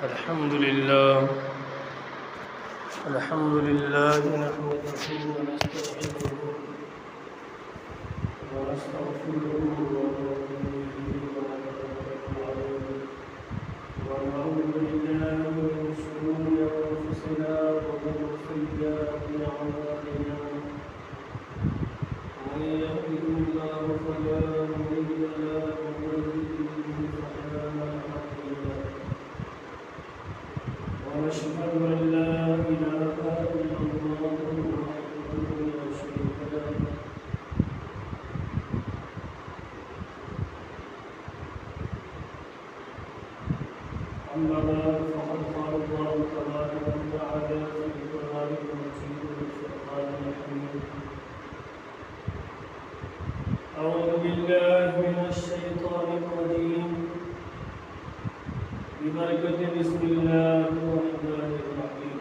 الحمد لله نحمده ونستعينه ونستغفره ونعوذ بالله من شرور أنفسنا ومن سيئات أعمالنا من يهده الله فلا مضل له ومن يضلل فلا هادي له ونشهد أن لا إله إلا الله وحده لا شريك له أما بعد فقد قال الله تبارك وتعالى في القرآن المجيد والفرقان الحميد أعوذ بالله من الشيطان الرجيم ببركة بسم الله الرحمن الرحيم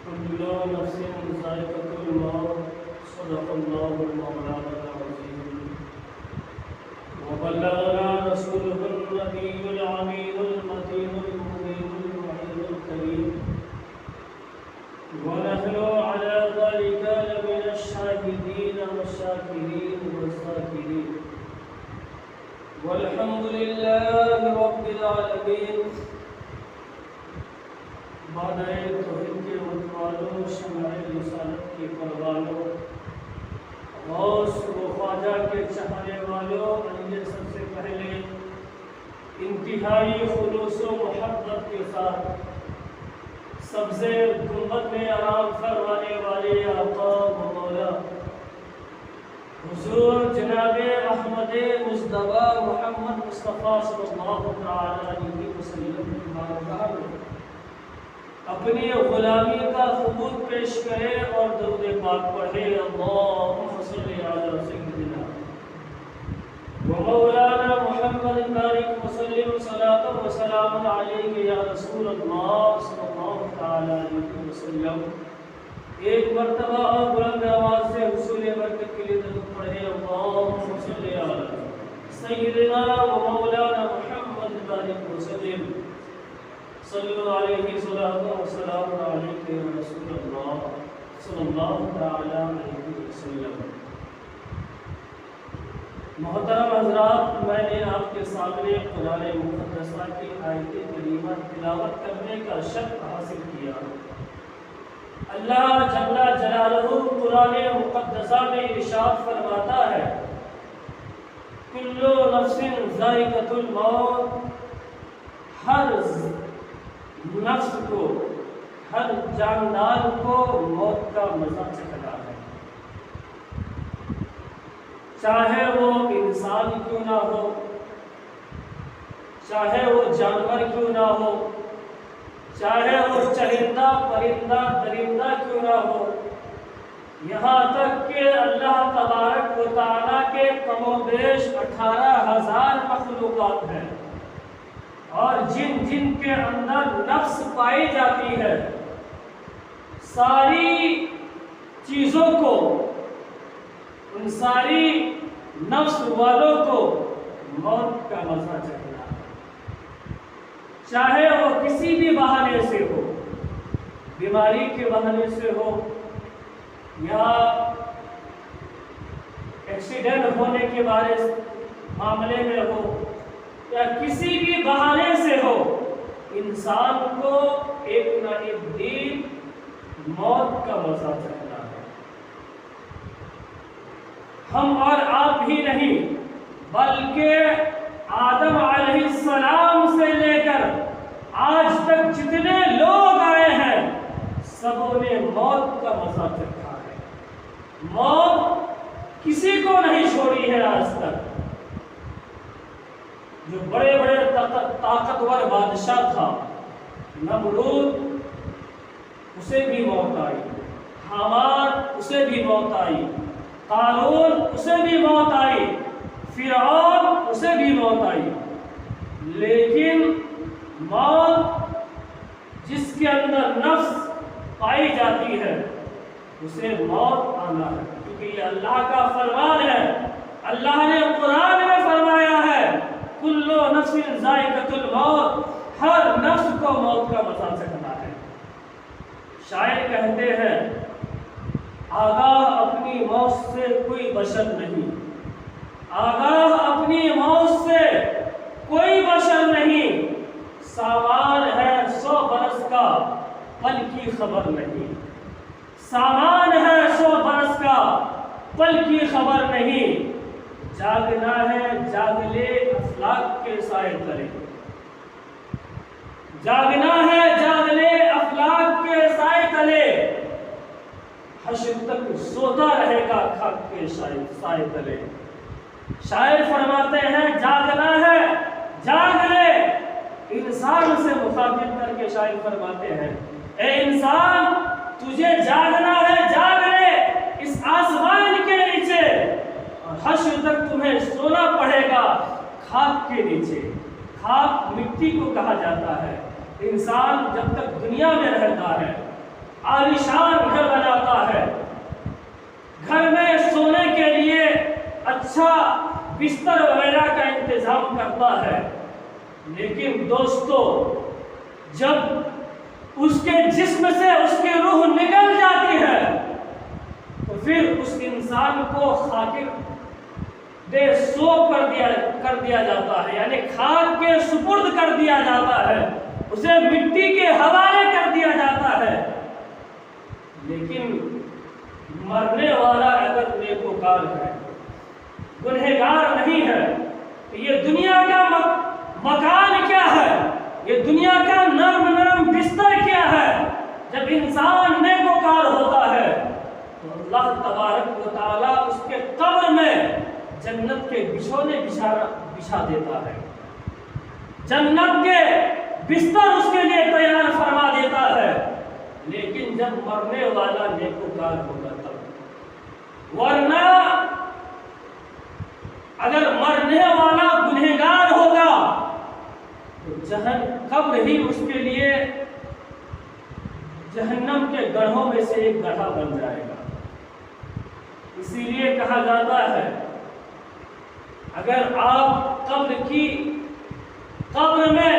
كل نفس ذائقة الموت صدق الله مولانا العظيم وبلغنا رسوله النبي العميد المتين المبين المعين الكريم ونحن على ذلك لمن الشاهدين والشاكرين والذاكرين والحمد لله رب العالمين بادئ توحید کے متوالوں شمع رسالت کے پروانوں غوث و خواجہ کے چاہنے والوں انجے سب سے پہلے انتہائی خلوص و محبت کے ساتھ سبز گنبد میں آرام فرمانے والے آقا و مولا حضور جناب احمد مصطفیٰ محمد مصطفیٰ صلی اللہ علیہ وسلم کی بارگاہ میں اپنی غلامی کا ثبوت پیش کرے اور درود پاک پڑھے اللہم صلی علی سیدنا ومولانا محمد بارک وسلم صلاۃ و سلام علیک یا رسول اللہ صلی اللہ علیہ وسلم ایک مرتبہ اور بلند آواز سے حصول برکت کے لیے درود پڑھے اللہم صلی علی سیدنا ومولانا محمد بارک وسلم صلی اللہ علیہ وسلم علیک یا رسول اللہ صلی اللہ علیہ وسلم محترم حضرات، میں نے آپ کے سامنے قرآن مقدسہ کی آیت کریمہ تلاوت کرنے کا شرف حاصل کیا۔ اللہ جل جلالہ قرآن مقدسہ میں ارشاد فرماتا ہے کل نفس ذائقۃ الموت، ہر نفس کو، ہر جاندار کو موت کا مزہ چکھنا ہے، چاہے وہ انسان کیوں نہ ہو، چاہے وہ جانور کیوں نہ ہو، چاہے وہ چرندہ پرندہ درندہ کیوں نہ ہو، یہاں تک کہ اللہ تبارک و تعالیٰ کے کم و بیش 18,000 مخلوقات ہیں اور جن جن کے اندر نفس پائی جاتی ہے، ساری چیزوں کو، ان ساری نفس والوں کو موت کا مزہ چکھنا ہے، چاہے وہ کسی بھی بہانے سے ہو، بیماری کے بہانے سے ہو یا ایکسیڈنٹ ہونے کے معاملے میں ہو یا کسی بھی بہانے سے ہو، انسان کو ایک نہ ایک دن موت کا مزہ چکھنا ہے۔ ہم اور آپ ہی نہیں بلکہ آدم علیہ السلام سے لے کر آج تک جتنے لوگ آئے ہیں سبوں نے موت کا مزہ چکھا ہے۔ موت کسی کو نہیں چھوڑی ہے آج تک۔ جو بڑے بڑے طاقتور بادشاہ تھا، نمرود، اسے بھی موت آئی، حامان اسے بھی موت آئی، قارون اسے بھی موت آئی، فرعون اسے بھی موت آئی، لیکن موت جس کے اندر نفس پائی جاتی ہے اسے موت آنا ہے، کیونکہ یہ اللہ کا فرمان ہے اللہ نے قرآن میں فرمایا ہے کلو نفس ذائقۃ الموت، ہر نفس کو موت کا مزہ چکھنا ہے۔ شاعر کہتے ہیں آگاہ اپنی موت سے کوئی بشر نہیں، آگاہ اپنی موت سے کوئی بشر نہیں، سامان ہے 100 برس کا پل کی خبر نہیں، سامان ہے 100 برس کا پل کی خبر نہیں، جاگنا ہے جاگ لے افلاک کے سائے تلے، جاگنا ہے جاگ لے افلاک کے سائے تلے، حشر تک سوتا رہے گا خاک کے سائے تلے۔ شاعر فرماتے ہیں جاگنا ہے جاگ لے، انسان سے مخاطب کر کے شاعر فرماتے ہیں اے انسان تجھے جاگنا ہے جاگ لے اس آسمان کے نیچے، اور حشر تک تمہیں سونا پڑے گا خاک کے نیچے۔ خاک مٹی کو کہا جاتا ہے۔ انسان جب تک دنیا میں رہتا ہے عالیشان گھر بناتا ہے، گھر میں سونے کے لیے اچھا بستر وغیرہ کا انتظام کرتا ہے، لیکن دوستو جب اس کے جسم سے اس کی روح نکل جاتی ہے تو پھر اس انسان کو خاکر بے سوگ کر دیا جاتا ہے، یعنی خاک کے سپرد کر دیا جاتا ہے، اسے مٹی کے حوالے کر دیا جاتا ہے۔ لیکن مرنے والا اگر نیکوکار ہے، گنہگار نہیں ہے، تو یہ دنیا کا مکان کیا ہے، یہ دنیا کا نرم بستر کیا ہے؟ جب انسان نیکوکار ہوتا ہے تو اللہ تبارک و تعالیٰ اس کے قبر میں جنت کے بچھونے بچھا دیتا ہے، جنت کے بستر اس کے لیے تیار فرما دیتا ہے۔ لیکن جب مرنے والا نیکوکار ہوگا تب، ورنہ اگر مرنے والا گنہگار ہوگا تو قبر ہی اس کے لیے جہنم کے گڑھوں میں سے ایک گڑھا بن جائے گا۔ اسی لیے کہا جاتا ہے اگر آپ قبر میں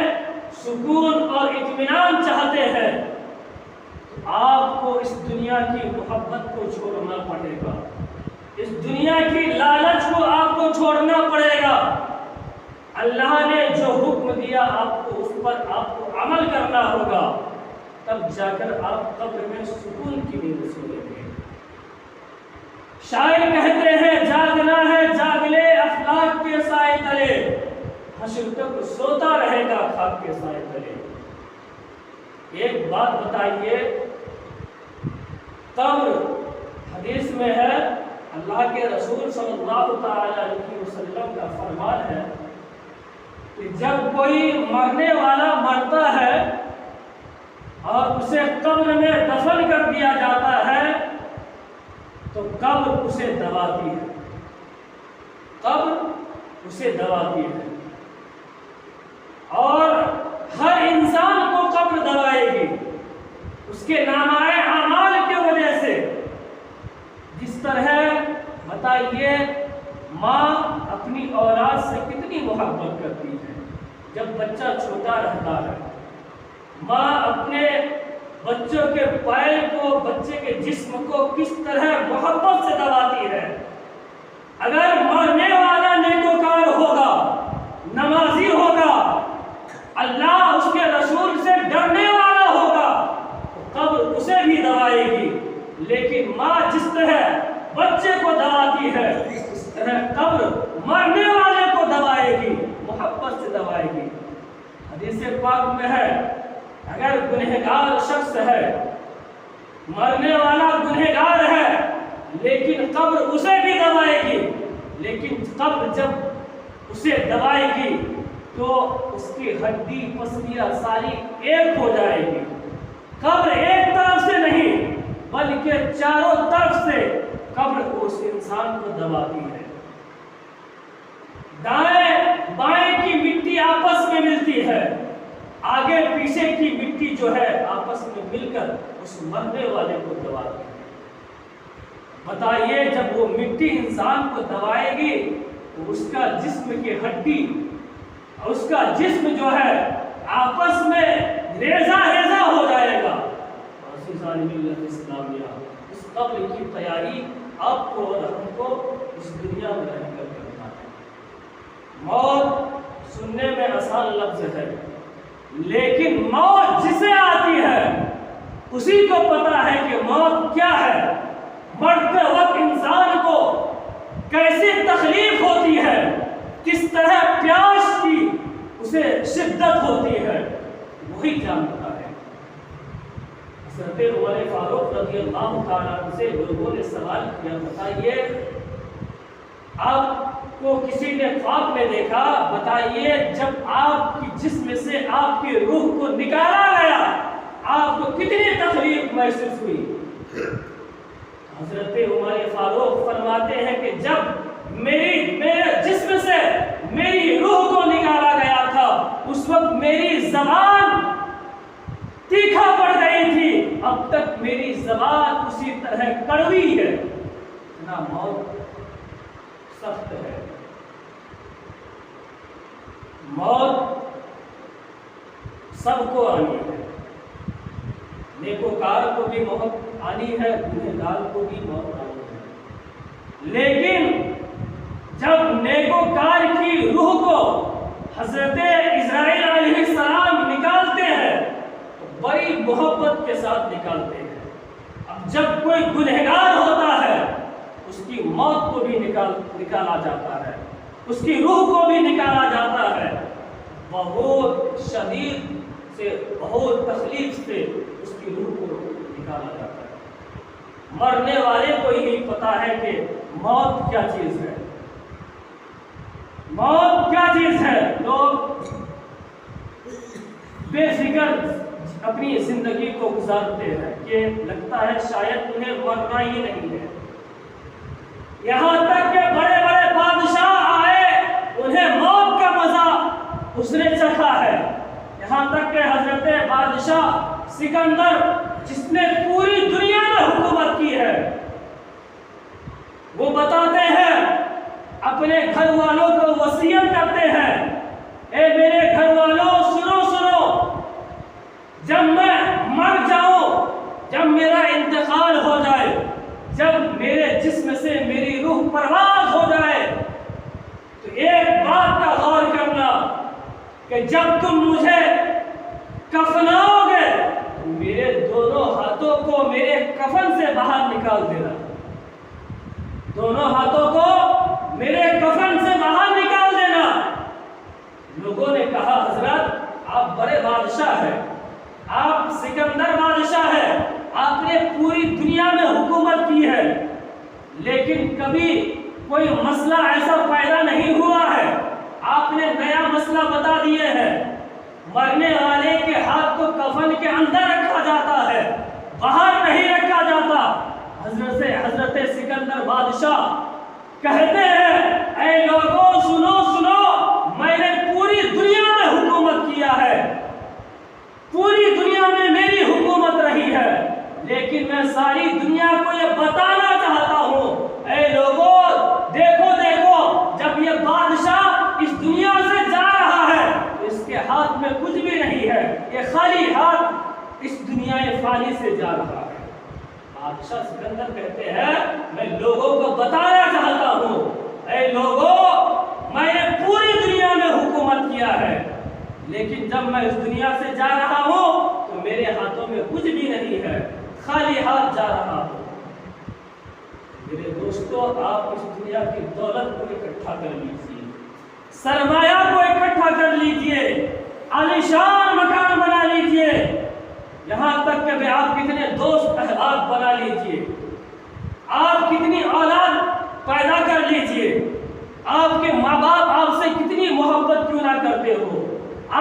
سکون اور اطمینان چاہتے ہیں تو آپ کو اس دنیا کی محبت کو چھوڑنا پڑے گا، اس دنیا کی لالچ کو آپ کو چھوڑنا پڑے گا۔ اللہ نے جو حکم دیا آپ کو اس پر آپ کو عمل کرنا ہوگا، تب جا کر آپ قبر میں سکون کی نیند سوئیں گے۔ شاعر کہتے ہیں جاگنا ہے جاگ لے افلاک کے سائے تلے، حشر تک سوتا رہے گا خاک کے سائے تلے۔ ایک بات بتائیے، قبر حدیث میں ہے، اللہ کے رسول صلی اللہ تعالی علیہ وسلم کا فرمان ہے کہ جب کوئی مرنے والا مرتا ہے اور اسے قبر میں دفن کر دیا جاتا ہے تو قبر اسے دباتی ہے، قبر اسے دباتی ہے، اور ہر انسان کو قبر دبائے گی اس کے نامۂ اعمال کی وجہ سے۔ جس طرح بتائیے ماں اپنی اولاد سے کتنی محبت کرتی ہے، جب بچہ چھوٹا رہتا ہے ماں اپنے بچوں کے پیر کو، بچے کے جسم کو کس طرح محبت سے دباتی ہے۔ اگر مرنے والا نیکوکار ہوگا، نمازی ہوگا، اللہ اس کے رسول سے ڈرنے والا ہوگا تو قبر اسے بھی دبائے گی، لیکن ماں جس طرح بچے کو دباتی ہے اس طرح قبر مرنے والے کو دبائے گی، محبت سے دبائے گی۔ حدیث پاک میں ہے اگر گنہگار شخص ہے، مرنے والا گنہگار ہے، لیکن قبر اسے بھی دبائے گی، لیکن قبر جب اسے دبائے گی تو اس کی ہڈی پسلیاں ساری ایک ہو جائے گی۔ قبر ایک طرف سے نہیں بلکہ چاروں طرف سے قبر اس انسان کو دباتی ہے۔ دائیں بائیں کی مٹی آپس میں ملتی ہے، آگے پیچھے کی مٹی جو ہے آپس میں مل کر اس مرنے والے کو دباتی ہے۔ بتائیے جب وہ مٹی انسان کو دبائے گی تو اس کا جسم کی ہڈی اور اس کا جسم جو ہے آپس میں ریزہ ریزہ ہو جائے گا۔ عزیزان ملت اسلامیہ، اس قبر کی تیاری آپ کو اور ہم کو اس دنیا میں رہ کر کرنا ہے۔ موت سننے میں آسان لفظ ہے، لیکن موت جسے آتی ہے اسی کو پتا ہے کہ موت کیا ہے، مرتے وقت انسان کو کیسی تکلیف ہوتی ہے، کس طرح پیاس کی اسے شدت ہوتی ہے، وہی جانتا ہے۔ حضرت عمر فاروق رضی اللہ تعالیٰ عنہ سے لوگوں نے سوال کیا، بتائیے آپ کو کسی نے خواب میں دیکھا، بتائیے جب آپ کی جسم سے آپ کی روح کو نکالا گیا آپ کو کتنی تکلیف محسوس ہوئی؟ حضرت عمر فاروق فرماتے ہیں کہ جب میرے جسم سے میری روح کو نکالا گیا تھا اس وقت میری زبان تیکھا پڑ گئی تھی، اب تک میری زبان اسی طرح کڑوی ہے۔ اتنا موت سخت ہے۔ موت سب کو آنی ہے، نیکوکار کو بھی موت آنی ہے، گنہگار کو بھی موت آنی ہے، لیکن جب نیکوکار کی روح کو حضرت اسرائیل علیہ السلام نکالتے ہیں تو بڑی محبت کے ساتھ نکالتے ہیں۔ اب جب کوئی گنہگار ہوتا ہے اس کی موت کو بھی نکالا جاتا ہے، اس کی روح کو بھی نکالا جاتا ہے، بہت شدید سے بہت تکلیف سے اس کی روح کو نکالا جاتا ہے۔ مرنے والے کو ہی پتا ہے کہ موت کیا چیز ہے، موت کیا چیز ہے۔ لوگ بے فکر اپنی زندگی کو گزارتے ہیں کہ لگتا ہے شاید انہیں مرنا ہی نہیں ہے، یہاں تک کہ بڑے بڑے بادشاہ آئے انہیں موت کا مزہ اس نے چکھا ہے، یہاں تک کہ حضرت بادشاہ سکندر جس نے پوری دنیا میں حکومت کی ہے وہ بتاتے ہیں، اپنے گھر والوں کو وصیت کرتے ہیں، اے میرے گھر والوں سنو سنو، جب میں مر جاؤں، جب میرا انتقال ہو جائے، جب میرے جسم سے میری روح پرواز ہو جائے تو ایک بات کا غور کرنا کہ جب تم مجھے کفناؤ گے تو میرے دونوں ہاتھوں کو میرے کفن سے باہر نکال دینا، دونوں ہاتھوں کو میرے کفن سے باہر نکال دینا۔ لوگوں نے کہا حضرت آپ بڑے بادشاہ ہیں، آپ سکندر بادشاہ ہیں، آپ نے پوری دنیا میں حکومت کی ہے، لیکن کبھی کوئی مسئلہ ایسا پیدا نہیں ہوا ہے، آپ نے نیا مسئلہ بتا دیے ہیں، مرنے والے کے ہاتھ کو کفن کے اندر رکھا جاتا ہے، باہر نہیں رکھا جاتا۔ حضرت سکندر بادشاہ کہتے ہیں اے لوگوں سنو سنو، میں نے پوری دنیا میں حکومت کیا ہے، پوری دنیا میں میری حکومت رہی ہے، لیکن میں ساری دنیا کو یہ بتانا چاہتا ہوں، اے لوگوں دیکھو دیکھو، جب یہ بادشاہ اس دنیا سے جا رہا ہے اس کے ہاتھ میں کچھ بھی نہیں ہے، یہ خالی ہاتھ اس دنیا فانی سے جا رہا ہے۔ بادشاہ سکندر کہتے ہیں میں لوگوں کو بتانا چاہتا ہوں، اے لوگوں میں نے پوری دنیا میں حکومت کیا ہے، لیکن جب میں اس دنیا سے جا رہا ہوں تو میرے ہاتھوں میں کچھ بھی نہیں ہے، خالی ہاتھ جا رہا ہوں۔ میرے دوستو آپ اس دنیا کی دولت کو اکٹھا کر لیجئے، سرمایہ کو اکٹھا کر لیجئے، عالیشان مکان بنا لیجئے، یہاں تک کہ آپ کتنے دوست احباب بنا لیجئے، آپ کتنی اولاد پیدا کر لیجئے، آپ کے ماں باپ آپ سے کتنی محبت کیوں نہ کرتے ہو،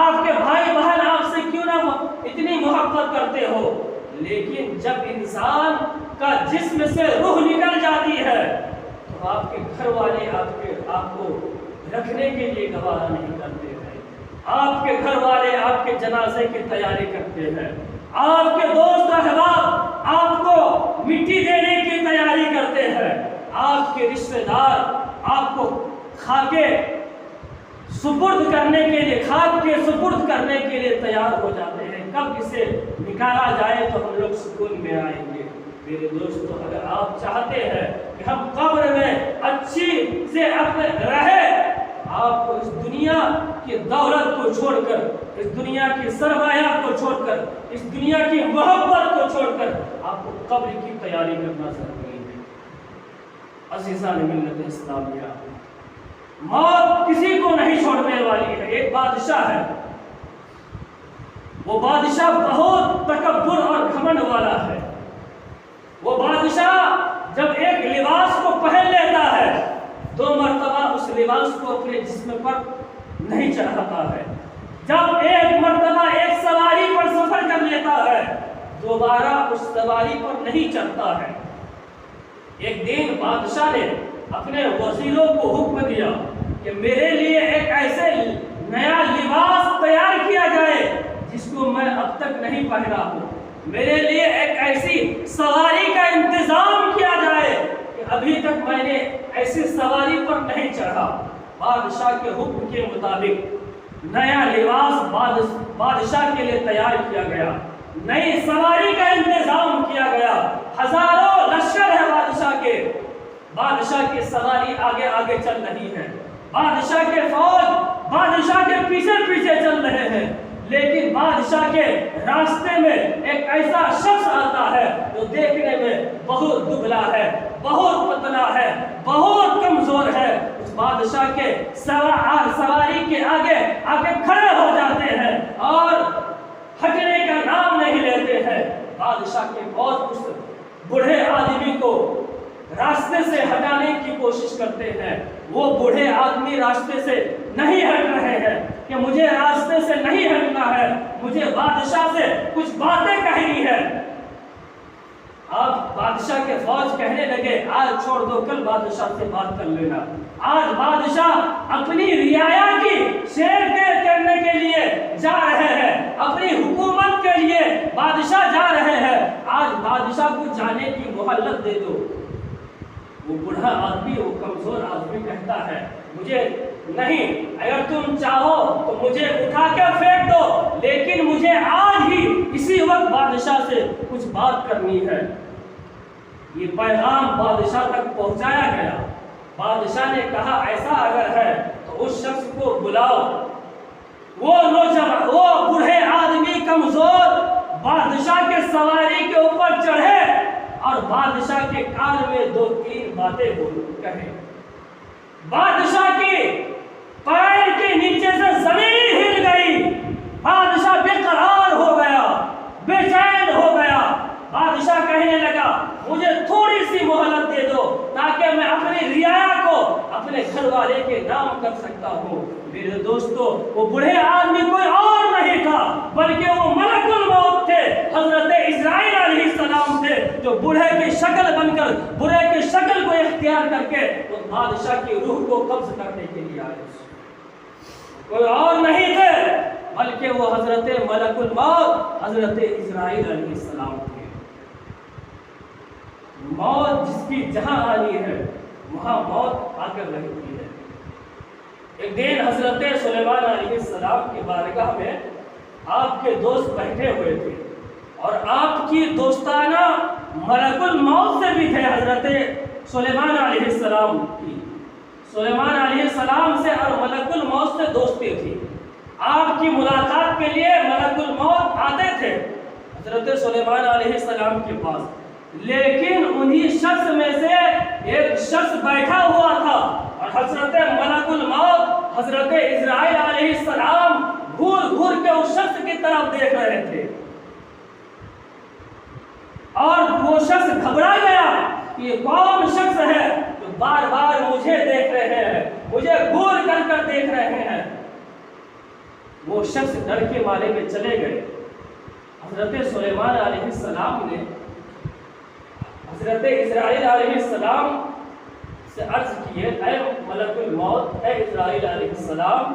آپ کے بھائی بہن آپ سے کیوں نہ اتنی محبت کرتے ہو، لیکن جب انسان کا جسم سے روح نکل جاتی ہے تو آپ کے گھر والے آپ کو رکھنے کے لیے گوارا نہیں کرتے ہیں، آپ کے گھر والے آپ کے جنازے کی تیاری کرتے ہیں، آپ کے دوست احباب آپ کو مٹی دینے کی تیاری کرتے ہیں، آپ کے رشتہ دار آپ کو خاک سپرد کرنے کے لیے تیار ہو جاتے ہیں، کب اسے نکالا جائے تو ہم لوگ سکون میں آئیں گے۔ میرے دوستو، اگر آپ چاہتے ہیں کہ ہم قبر میں اچھی سے اپنے رہے، آپ کو اس دنیا کی دولت کو چھوڑ کر، اس دنیا کی سرمایہ کو چھوڑ کر، اس دنیا کی محبت کو چھوڑ کر آپ کو قبر کی تیاری کرنا ضروری ہے۔ عزیزان ملت اسلامیہ، موت کسی کو نہیں چھوڑنے والی ہے۔ ایک بادشاہ ہے، وہ بادشاہ بہت تکبر اور گھمنڈ والا ہے۔ وہ بادشاہ جب ایک لباس کو پہن لیتا ہے، 2 مرتبہ اس لباس کو اپنے جسم پر نہیں چڑھاتا ہے۔ جب ایک مرتبہ ایک سواری پر سفر کر لیتا ہے، دوبارہ اس سواری پر نہیں چڑھتا ہے۔ ایک دن بادشاہ نے اپنے وزیروں کو حکم دیا کہ میرے لیے ایک ایسے نیا لباس تیار کیا جائے جس کو میں اب تک نہیں پہنا ہوں، میرے لیے ایک ایسی سواری کا انتظام کیا جائے کہ ابھی تک میں نے ایسی سواری پر نہیں چڑھا۔ بادشاہ کے حکم کے مطابق نیا لباس بادشاہ کے لیے تیار کیا گیا، نئی سواری کا انتظام کیا گیا۔ ہزاروں لشکر ہے بادشاہ کی سواری آگے آگے چل رہی ہے، بادشاہ کے فوج بادشاہ کے پیچھے پیچھے چل رہے ہیں، لیکن بادشاہ کے راستے میں ایک ایسا شخص آتا ہے جو دیکھنے میں بہت دبلا ہے، بہت پتلا ہے، بہت کمزور ہے۔ اس بادشاہ کے سواری کے آگے آگے کھڑے ہو جاتے ہیں اور ہٹنے کا نام نہیں لیتے ہیں۔ بادشاہ کے فوج اس بوڑھے آدمی کو راستے سے ہٹانے کی کوشش کرتے ہیں۔ وہ بوڑھے آدمی راستے سے نہیں ہٹ رہے ہیں کہ مجھے راستے سے نہیں ہٹنا ہے، مجھے بادشاہ سے کچھ باتیں کہنی ہے۔ اب بادشاہ کے فوج کہنے لگے آج چھوڑ دو، کل بادشاہ سے بات کر لینا۔ آج بادشاہ اپنی رعایا کی شیر کرنے کے لیے جا رہے ہیں، اپنی حکومت کے لیے بادشاہ جا رہے ہیں، آج بادشاہ کو جانے کی مہلت دے دو۔ وہ بوڑھا آدمی، وہ کمزور آدمی کہتا ہے مجھے نہیں، اگر تم چاہو تو مجھے اٹھا کے پھینک دو، لیکن مجھے آج ہی اسی وقت بادشاہ سے کچھ بات کرنی ہے۔ یہ پیغام بادشاہ تک پہنچایا گیا۔ بادشاہ نے کہا ایسا اگر ہے تو اس شخص کو بلاؤ۔ وہ نوجوان، وہ بوڑھے آدمی کمزور بادشاہ کے سواری کے اوپر چڑھے اور بادشاہ کے کان میں 2-3 باتیں کہے۔ بادشاہ کی پیر کے نیچے سے زمین ہل گئی، بادشاہ بے قرار ہو گیا، بے چین ہو گیا۔ بادشاہ کہنے لگا مجھے تھوڑی سی مہلت دے دو تاکہ میں اپنی رعایا کو اپنے گھر والے کے نام کر سکتا ہوں۔ میرے دوستو، وہ بوڑھے آدمی کوئی اور نہیں تھا بلکہ وہ ملک الموت تھے، حضرت اسرائیل علیہ السلام تھے، جو بوڑھے کی شکل بن کر، بوڑھے کی شکل کو اختیار کر کے اس بادشاہ کی روح کو قبض کرنے کے لیے آئے۔ کوئی اور نہیں تھے بلکہ وہ حضرت ملک الموت، حضرت اسرائیل علیہ السلام تھے۔ موت جس کی جہاں آنی ہے وہاں موت آ کر رہتی ہے۔ ایک دن حضرت سلیمان علیہ السلام کی بارگاہ میں آپ کے دوست بیٹھے ہوئے تھے اور آپ کی دوستانہ ملک الموت سے بھی تھے حضرت سلیمان علیہ السلام کی۔ سلیمان علیہ السلام سے اور ملک الموت سے دوستی تھی۔ آپ کی ملاقات کے لیے ملک الموت آتے تھے حضرت سلیمان علیہ السلام کے پاس، لیکن انہی شخص میں سے ایک شخص بیٹھا ہوا تھا اور حضرت ملک الموت، حضرت اسرائیل علیہ السلام گھور گھور کے اس شخص کی طرف دیکھ رہے تھے اور وہ شخص گھبرا گیا کہ یہ کون شخص ہے جو بار بار مجھے دیکھ رہے ہیں، مجھے گھور کر کر دیکھ رہے ہیں۔ وہ شخص ڈر کے مارے میں چلے گئے۔ حضرت سلیمان علیہ السلام نے حضرت اسرائیل علیہ السلام سے عرض کیے اے ملک الموت، اے اسرائیل علیہ السلام،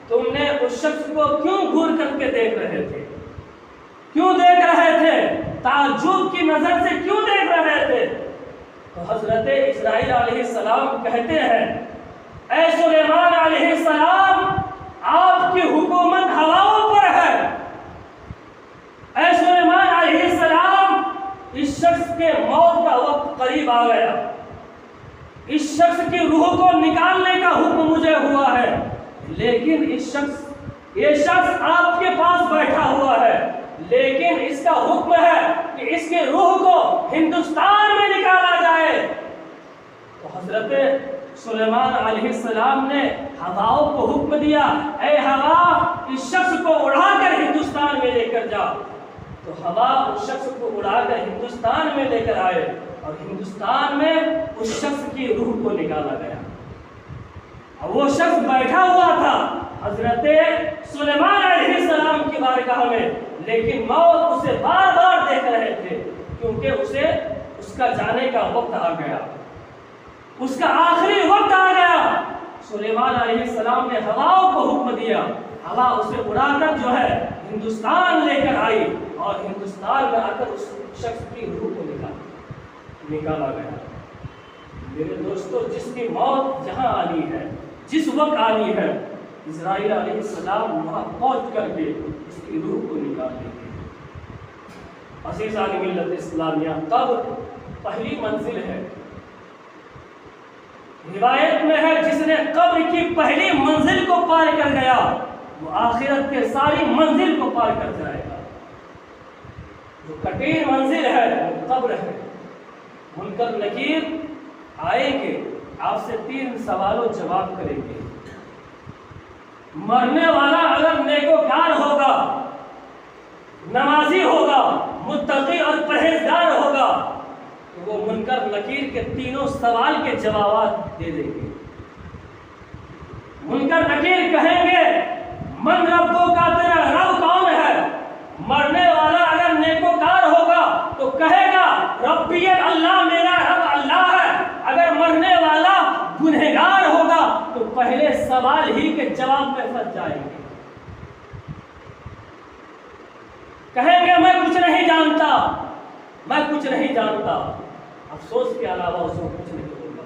تم نے اس شخص کو کیوں گھور کر کے دیکھ رہے تھے؟ کیوں دیکھ رہے تھے؟ تعجب کی نظر سے کیوں دیکھ رہے تھے؟ تو حضرت اسرائیل علیہ السلام کہتے ہیں اے سلیمان قریب آ گیا، اس شخص کی روح کو نکالنے کا حکم مجھے ہوا ہے، لیکن یہ شخص آپ کے پاس بیٹھا ہوا ہے، لیکن اس کا حکم ہے کہ اس کی روح کو ہندوستان میں نکالا جائے۔ تو حضرت سلیمان علیہ السلام نے ہواؤں کو حکم دیا، اے ہوا اس شخص کو اڑا کر ہندوستان میں لے کر جا۔ تو ہوا اس شخص کو اڑا کر ہندوستان میں لے کر آئے اور ہندوستان میں اس شخص کی روح کو نکالا گیا۔ اب وہ شخص بیٹھا ہوا تھا حضرت سلیمان علیہ السلام کی بارگاہ میں، لیکن موت اسے بار بار دیکھ رہے تھے، کیونکہ اسے اس کا جانے کا وقت آ گیا، اس کا آخری وقت آ گیا۔ سلیمان علیہ السلام نے ہواؤں کو حکم دیا، ہوا اسے اڑا کر جو ہے ہندوستان لے کر آئی اور ہندوستان میں آ کر اس شخص کی روح کو نکالا گیا۔ میرے دوستو، جس کی موت جہاں آنی ہے، جس وقت آنی ہے، اسرائیل علیہ السلام وہاں پہنچ کر کے اس کی روح کو نکال دیں گے۔ عزیزان ملت اسلامیہ، قبر پہلی منزل ہے۔ روایت میں ہے جس نے قبر کی پہلی منزل کو پار کر گیا وہ آخرت کے ساری منزل کو پار کر جائے گا۔ جو کٹیر منزل ہے وہ قبر ہے۔ منکر نکیر آئیں گے، آپ سے 3 سوال و جواب کریں گے۔ مرنے والا اگر نیکوکار ہوگا، نمازی ہوگا، متقی اور پرہیزگار ہوگا تو وہ منکر نکیر کے 3 سوال کے جوابات دے دیں گے۔ منکر نکیر کہیں گے من ربو کا، تیرا رب کون ہے؟ مرنے والا اگر نیکوکار ہوگا تو کہے گا ربی اللہ، میرا رب اللہ ہے۔ اگر مرنے والا گنہگار ہوگا تو پہلے سوال ہی کے جواب میں پھنس جائیں گے، کہیں گے میں کچھ نہیں جانتا، میں کچھ نہیں جانتا۔ افسوس کے علاوہ اس کو کچھ نہیں ہوگا۔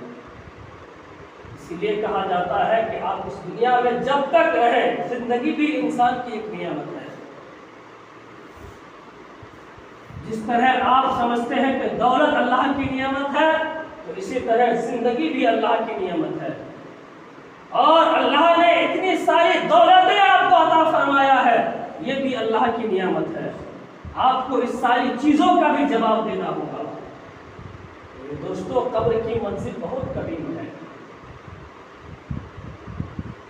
اسی لیے کہا جاتا ہے کہ آپ اس دنیا میں جب تک رہیں، زندگی بھی انسان کی ایک نعمت ہے۔ جس طرح آپ سمجھتے ہیں کہ دولت اللہ کی نعمت ہے، تو اسی طرح زندگی بھی اللہ کی نعمت ہے۔ اور اللہ نے اتنی ساری دولتیں آپ کو عطا فرمایا ہے، یہ بھی اللہ کی نعمت ہے۔ آپ کو اس ساری چیزوں کا بھی جواب دینا ہوگا۔ دوستو، قبر کی منزل بہت قریب ہے۔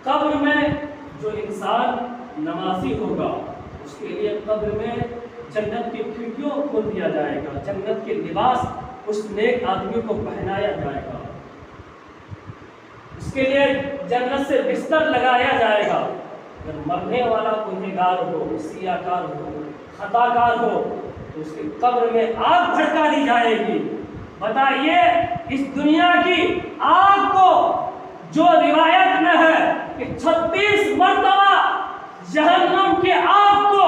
قبر میں جو انسان نمازی ہوگا اس کے لیے قبر میں جنت کی کھڑکیوں کو کھول دیا جائے گا، جنت کے لباس اس نیک آدمی کو پہنایا جائے گا، اس کے لیے جنت سے بستر لگایا جائے گا۔ اگر مرنے والا گنہگار ہو، سیاہکار ہو، خطا کار ہو تو اس کی قبر میں آگ بھڑکا دی جائے گی۔ بتائیے اس دنیا کی آگ کو جو روایت میں ہے کہ 36 مرتبہ جہنم کی آگ کو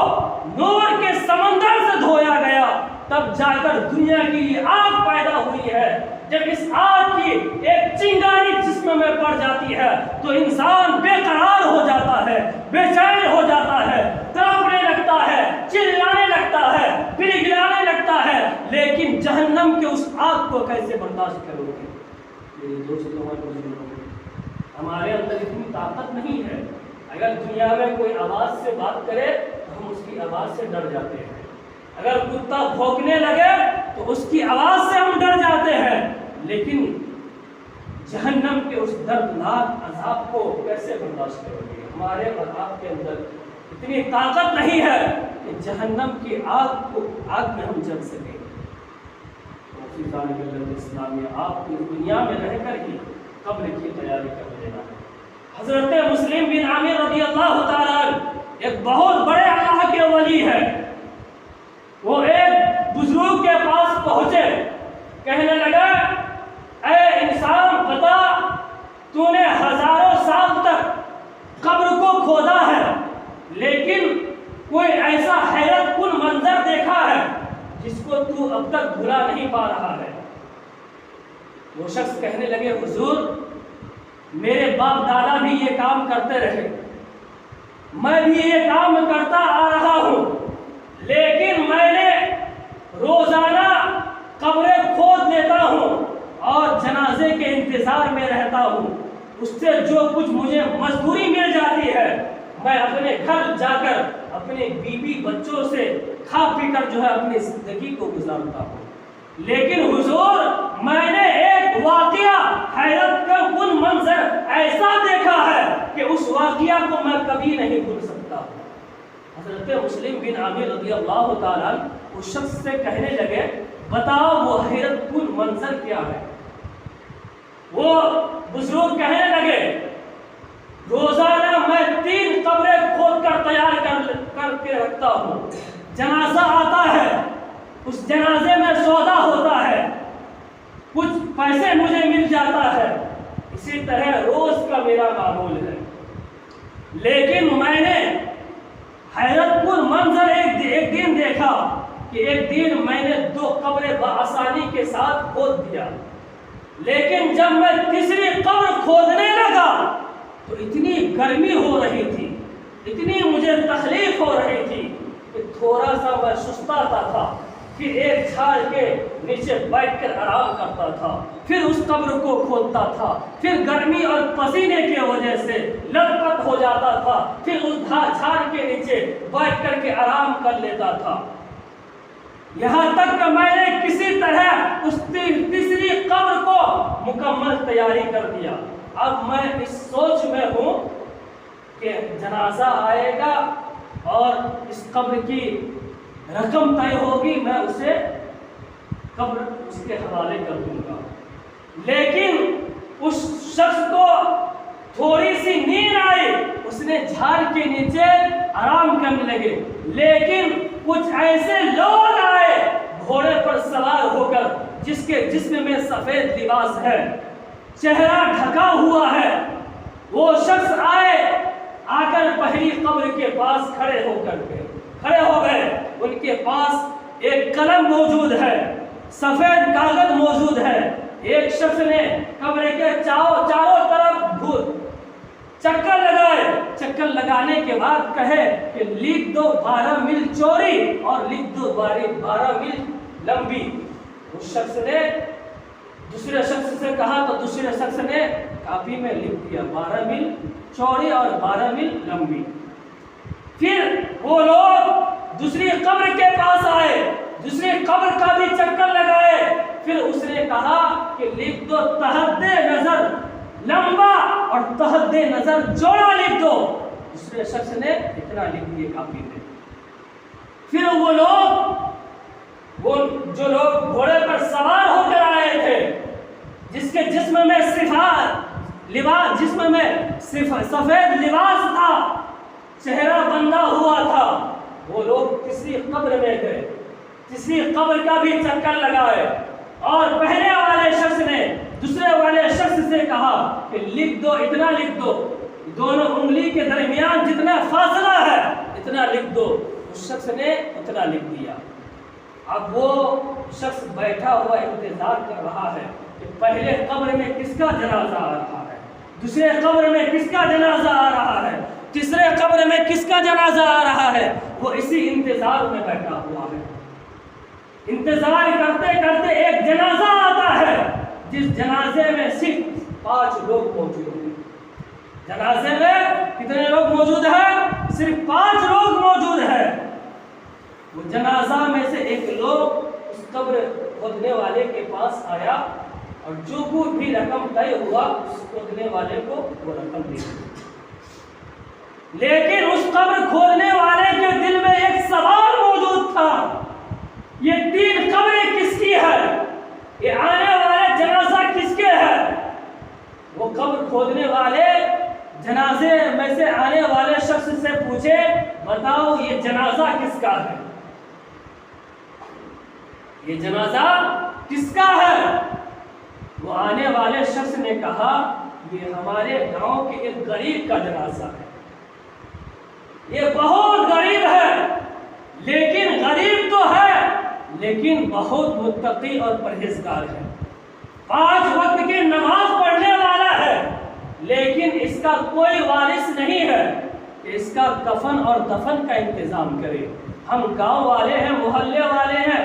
نور کے سمندر سے دھویا گیا، تب جا کر دنیا کی یہ آگ پیدا ہوئی ہے۔ جب اس آگ کی ایک چنگاری جسم میں پڑ جاتی ہے تو انسان بے قرار ہو جاتا ہے، بے چین ہو جاتا ہے، تڑپنے لگتا ہے، چلانے لگتا ہے، گڑگڑانے لگتا ہے۔ لیکن جہنم کے اس آگ کو کیسے برداشت کرو گے؟ میرے دوستوں اور بزرگوں، ہمارے اندر اتنی طاقت نہیں ہے۔ اگر دنیا میں کوئی آواز سے بات کرے تو ہم اس کی آواز سے ڈر جاتے ہیں، اگر کتا بھونکنے لگے تو اس کی آواز سے ہم ڈر جاتے ہیں، لیکن جہنم کے اس دردناک عذاب کو کیسے برداشت کرو گے؟ ہمارے اور آپ کے اندر اتنی طاقت نہیں ہے کہ جہنم کی آگ میں ہم جل سکیں۔ اسلامیہ، آپ کی دنیا میں رہ کر ہی قبر کی تیاری کر لینا ہے۔ حضرت مسلم بن عامر رضی اللہ تعالیٰ ایک بہت بڑے اللہ کے ولی ہے۔ وہ ایک بزرگ کے پاس پہنچے، کہنے لگا اے انسان بتا، تو نے ہزاروں سال تک قبر کو کھودا ہے، لیکن کوئی ایسا حیرت کن منظر دیکھا ہے جس کو تو اب تک بھلا نہیں پا رہا ہے؟ وہ شخص کہنے لگے حضور، میرے باپ دادا بھی یہ کام کرتے رہے، میں بھی یہ کام کرتا آ رہا ہوں، لیکن میں نے روزانہ قبریں کھود لیتا ہوں اور جنازے کے انتظار میں رہتا ہوں، اس سے جو کچھ مجھے مزدوری مل جاتی ہے میں اپنے گھر جا کر اپنے بیوی بچوں سے کھا پی کر جو ہے اپنی زندگی کو گزارتا ہوں۔ لیکن حضور میں نے ایک واقعہ حیرت کا کن منظر ایسا دیکھا ہے کہ اس واقعہ کو میں کبھی نہیں بھول سکتا۔ حضرت مسلم بن عامر رضی اللہ تعالیٰ اس شخص سے کہنے لگے بتاؤ وہ حیرت کن منظر کیا ہے؟ وہ بزرگ کہنے لگے روزانہ میں 3 قبریں کھود کر تیار کر کے رکھتا ہوں، جنازہ آتا ہے، اس جنازے میں سودا ہوتا ہے، کچھ پیسے مجھے مل جاتا ہے، اسی طرح روز کا میرا معمول ہے۔ لیکن میں نے حیرت کن منظر ایک دن دیکھا کہ ایک دن میں نے 2 قبریں بآسانی کے ساتھ کھود دیا، لیکن جب میں تیسری قبر کھودنے لگا تو اتنی گرمی ہو رہی تھی، اتنی مجھے تکلیف ہو رہی تھی کہ تھوڑا سا میں سستاتا تھا، پھر ایک جھاڑ کے نیچے بیٹھ کر آرام کرتا تھا، پھر اس قبر کو کھودتا تھا، پھر گرمی اور پسینے کی وجہ سے لت پت ہو جاتا تھا، پھر اس جھاڑ کے نیچے بیٹھ کر کے آرام کر لیتا تھا، یہاں تک کہ میں نے کسی طرح اس تیسری قبر کو مکمل تیاری کر دیا۔ اب میں اس سوچ میں ہوں کہ جنازہ آئے گا اور اس قبر کی رقم طے ہوگی، میں اسے قبر اس کے حوالے کر دوں گا۔ لیکن اس شخص کو تھوڑی سی نیند آئی، اس نے جھاڑ کے نیچے آرام کرنے لگے، لیکن کچھ ایسے لوگ آئے گھوڑے پر سوار ہو کر جس کے جسم میں سفید لباس ہے، چہرہ ڈھکا ہوا ہے، وہ شخص آئے، آ کر پہلی قبر کے پاس کھڑے ہو گئے، ان کے پاس ایک قلم موجود ہے، سفید کاغذ موجود ہے، ایک شخص نے قبر کے چاروں طرف چکر لگانے کے بعد کہے کہ لکھ دو 12 میل چوڑی اور لکھ دو 12 میل لمبی۔ اس شخص نے دوسرے شخص سے کہا تو دوسرے شخص نے کاپی میں لکھ دیا 12 میل چوڑی اور 12 میل لمبی۔ پھر وہ لوگ دوسری قبر کے پاس آئے، دوسری قبر کا بھی چکر لگائے، پھر اس نے کہا کہ لکھ دو تحد نظر لمبا اور تحد نظر چوڑا لکھ دو۔ دوسرے شخص نے اتنا لکھ دیا کاپی میں۔ پھر جو لوگ گھوڑے پر سوار ہو کر آئے تھے، جس کے جسم میں سفید لباس تھا، چہرہ بندھا ہوا تھا، وہ لوگ تیسری قبر میں گئے، تیسری قبر کا بھی چکر لگائے، اور پہلے والے شخص نے دوسرے والے شخص سے کہا کہ لکھ دو اتنا لکھ دو، دونوں انگلی کے درمیان جتنا فاصلہ ہے اتنا لکھ دو۔ اس شخص نے اتنا لکھ دیا۔ اب وہ شخص بیٹھا ہوا انتظار کر رہا ہے کہ پہلے قبر میں کس کا جنازہ آ رہا ہے، دوسرے قبر میں کس کا جنازہ آ رہا ہے، تیسرے قبر میں کس کا جنازہ آ رہا ہے۔ وہ اسی انتظار میں بیٹھا ہوا ہے۔ انتظار کرتے کرتے ایک جنازہ آتا ہے، جس جنازے میں صرف 5 لوگ موجود ہیں۔ جنازے میں کتنے لوگ موجود ہیں؟ صرف 5 لوگ موجود ہیں۔ وہ جنازہ میں سے ایک لوگ اس قبر کھودنے والے کے پاس آیا اور جو بھی رقم طے ہوا اس کھودنے والے کو وہ رقم دی۔ لیکن اس قبر کھودنے والے کے دل میں ایک سوال موجود تھا، یہ 3 قبریں کس کی ہے؟ یہ آنے والے جنازہ کس کے ہے؟ وہ قبر کھودنے والے جنازے میں سے آنے والے شخص سے پوچھے بتاؤ یہ جنازہ کس کا ہے، یہ جنازہ کس کا ہے؟ وہ آنے والے شخص نے کہا یہ ہمارے گاؤں کے ایک غریب کا جنازہ ہے، یہ بہت غریب ہے، لیکن غریب تو ہے لیکن بہت متقی اور پرہیزگار ہے، 5 وقت کی نماز پڑھنے والا ہے، لیکن اس کا کوئی وارث نہیں ہے کہ اس کا کفن اور دفن کا انتظام کرے۔ ہم گاؤں والے ہیں، محلے والے ہیں،